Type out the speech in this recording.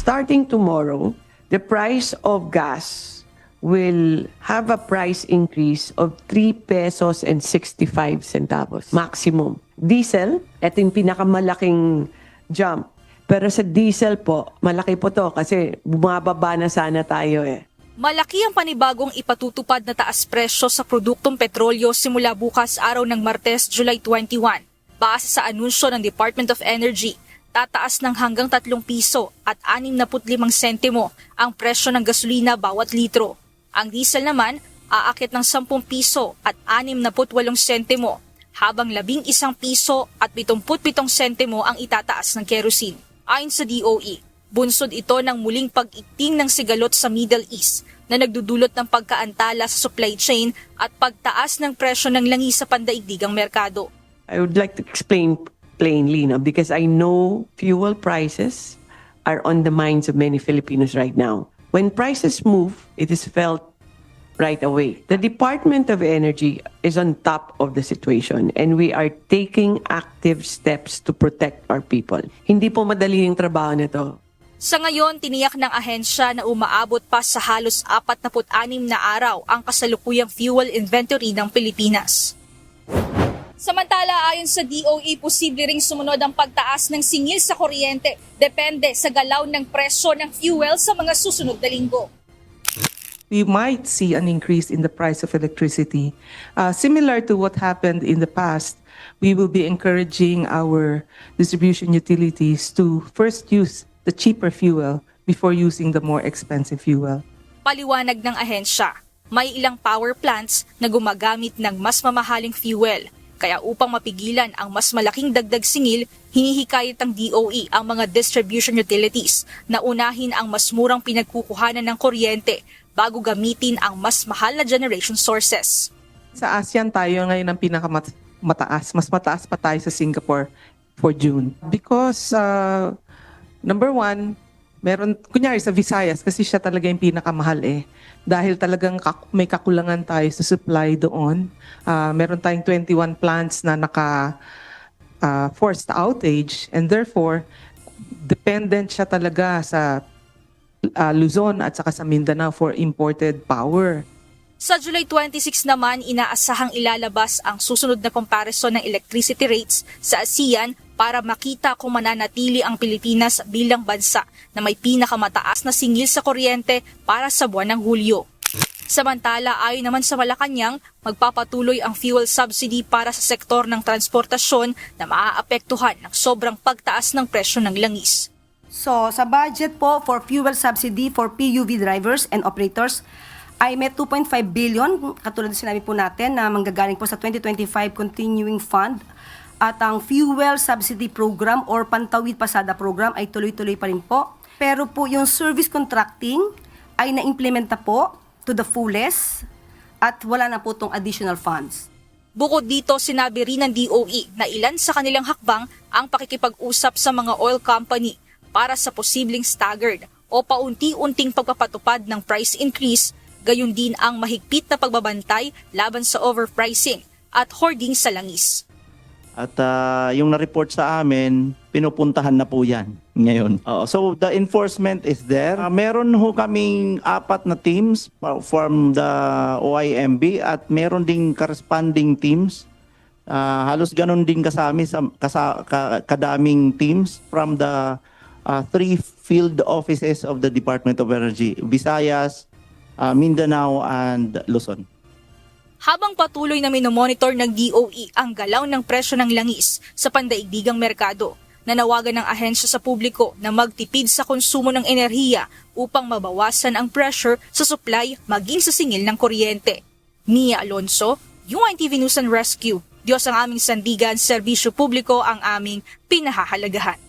Starting tomorrow, the price of gas will have a price increase of 3 pesos and 65 centavos maximum. Diesel, ito yung pinakamalaking jump. Pero sa diesel po, malaki po to kasi bumababa na sana tayo eh. Malaki ang panibagong ipatutupad na taas presyo sa produktong petrolyo simula bukas araw ng Martes, July 21. Base sa anunsyo ng Department of Energy, tataas ng hanggang 3 piso at 65 sentimo ang presyo ng gasolina bawat litro. Ang diesel naman, aakit ng 10 piso at 68 sentimo, habang 11 piso at 77 sentimo ang itataas ng kerosene. Ayon sa DOE, bunsod ito ng muling pag-igting ng sigalot sa Middle East na nagdudulot ng pagkaantala sa supply chain at pagtaas ng presyo ng langis sa pandaigdigang merkado. I would like to explain plainly, no, because I know fuel prices are on the minds of many Filipinos right now. When prices move, it is felt right away. The Department of Energy is on top of the situation and we are taking active steps to protect our people. Hindi po madali yung trabaho nito. Sa ngayon, tiniyak ng ahensya na umaabot pa sa halos 46 na araw ang kasalukuyang fuel inventory ng Pilipinas. Samantala, ayon sa DOE, posible ring sumunod ang pagtaas ng singil sa kuryente depende sa galaw ng presyo ng fuel sa mga susunod na linggo. We might see an increase in the price of electricity. Similar to what happened in the past, we will be encouraging our distribution utilities to first use the cheaper fuel before using the more expensive fuel. Paliwanag ng ahensya, may ilang power plants na gumagamit ng mas mamahaling fuel. Kaya upang mapigilan ang mas malaking dagdag singil, hinihikayat ng DOE ang mga distribution utilities na unahin ang mas murang pinagkukuhanan ng kuryente bago gamitin ang mas mahal na generation sources. Sa ASEAN tayo ngayon ang pinakamataas. Mas mataas pa tayo sa Singapore for June. Because number one, meron, kunyari sa Visayas, kasi siya talaga yung pinakamahal eh. Dahil talagang may kakulangan tayo sa supply doon. Meron tayong 21 plants na forced outage and therefore, dependent siya talaga sa Luzon at saka sa Mindanao for imported power. Sa July 26 naman, inaasahang ilalabas ang susunod na comparison ng electricity rates sa ASEAN para makita kung mananatili ang Pilipinas bilang bansa na may pinakamataas na singil sa kuryente para sa buwan ng Hulyo. Samantala, ayon naman sa Malacanang, magpapatuloy ang fuel subsidy para sa sektor ng transportasyon na maaapektuhan ng sobrang pagtaas ng presyo ng langis. So, sa budget po for fuel subsidy for PUV drivers and operators, ay may 2.5 billion, katulad na sinabi po natin, na manggagaling po sa 2025 Continuing Fund. At ang Fuel Subsidy Program or Pantawid Pasada Program ay tuloy-tuloy pa rin po. Pero po yung service contracting ay na-implementa po to the fullest at wala na po itong additional funds. Bukod dito, sinabi rin ng DOE na ilan sa kanilang hakbang ang pakikipag-usap sa mga oil company para sa posibleng staggered o paunti-unting pagpapatupad ng price increase, gayon din ang mahigpit na pagbabantay laban sa overpricing at hoarding sa langis. At yung na-report sa amin, pinupuntahan na po yan ngayon. So the enforcement is there. Meron ho kaming 4 na teams from the OIMB at meron ding corresponding teams. Halos ganun din kadaming teams from the 3 field offices of the Department of Energy, Visayas, Mindanao, and Luzon. Habang patuloy na minomonitor ng DOE ang galaw ng presyo ng langis sa pandaigdigang merkado, nanawagan ng ahensya sa publiko na magtipid sa konsumo ng enerhiya upang mabawasan ang pressure sa supply maging sa singil ng kuryente. Mia Alonso, UNTV News and Rescue. Diyos ang aming sandigan, serbisyo publiko ang aming pinahahalagahan.